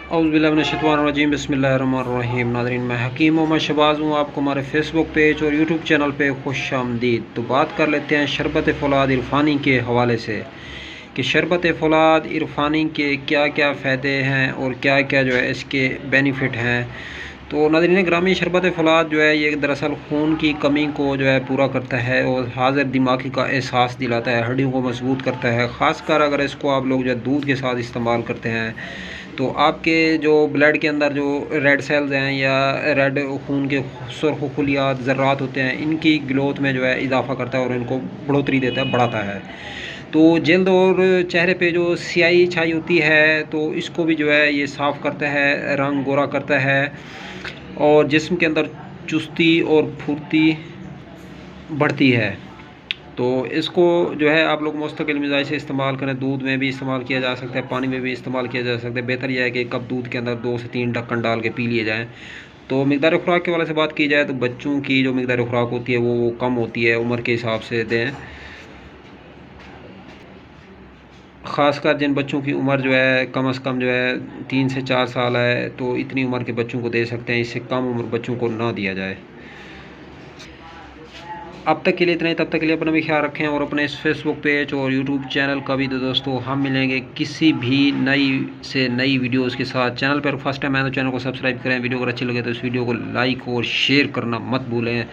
औज़ुबिल्लाहिमिनश्शैतानिर्रजीम बिस्मिल्लाहिर्रहमानिर्रहीम। नाज़रीन, मैं हकीम मोहम्मद शहबाज हूँ। आपको हमारे फेसबुक पेज और यूट्यूब चैनल पे खुश आमदीद। तो बात कर लेते हैं शरबत फ़ौलाद इरफ़ानी के हवाले से कि शरबत फ़ौलाद इरफ़ानी के क्या क्या फ़ायदे हैं और क्या क्या जो है इसके बेनिफ़िट हैं। तो नाज़रीन ग्रामी, शरबत फ़ौलाद जो है ये दरअसल खून की कमी को जो है पूरा करता है और हाज़िर दिमागी का एहसास दिलाता है, हड्डियों को मजबूत करता है। ख़ासकर अगर इसको आप लोग जो है दूध के साथ इस्तेमाल करते हैं तो आपके जो ब्लड के अंदर जो रेड सेल्स हैं या रेड खून के सुर्ख खुलियात ज़र्रात होते हैं, इनकी ग्रोथ में जो है इजाफ़ा करता है और इनको बढ़ोतरी देता है, बढ़ाता है। तो जल्द और चेहरे पे जो स्याही छाई होती है तो इसको भी जो है ये साफ़ करता है, रंग गोरा करता है और जिस्म के अंदर चुस्ती और फुर्ती बढ़ती है। तो इसको जो है आप लोग मुस्तकिल मिजाज से इस्तेमाल करें। दूध में भी इस्तेमाल किया जा सकता है, पानी में भी इस्तेमाल किया जा सकता है। बेहतर यह है कि कप दूध के अंदर 2 से 3 ढक्कन डाल के पी लिए जाएँ। तो मिक़दार खुराक के वाले से बात की जाए तो बच्चों की जो मिक़दार खुराक होती है वो कम होती है, उम्र के हिसाब से दें। ख़ासकर जिन बच्चों की उम्र जो है कम से कम जो है 3 से 4 साल है, तो इतनी उम्र के बच्चों को दे सकते हैं, इससे कम उम्र बच्चों को ना दिया जाए। अब तक के लिए इतना ही, तब तक के लिए अपना भी ख्याल रखें और अपने इस फेसबुक पेज और यूट्यूब चैनल का भी। तो दोस्तों हम मिलेंगे किसी भी नई वीडियोस के साथ। चैनल पर फर्स्ट टाइम आए तो चैनल को सब्सक्राइब करें। वीडियो अगर अच्छी लगे तो इस वीडियो को लाइक और शेयर करना मत भूलें।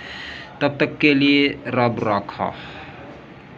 तब तक के लिए रब राखा।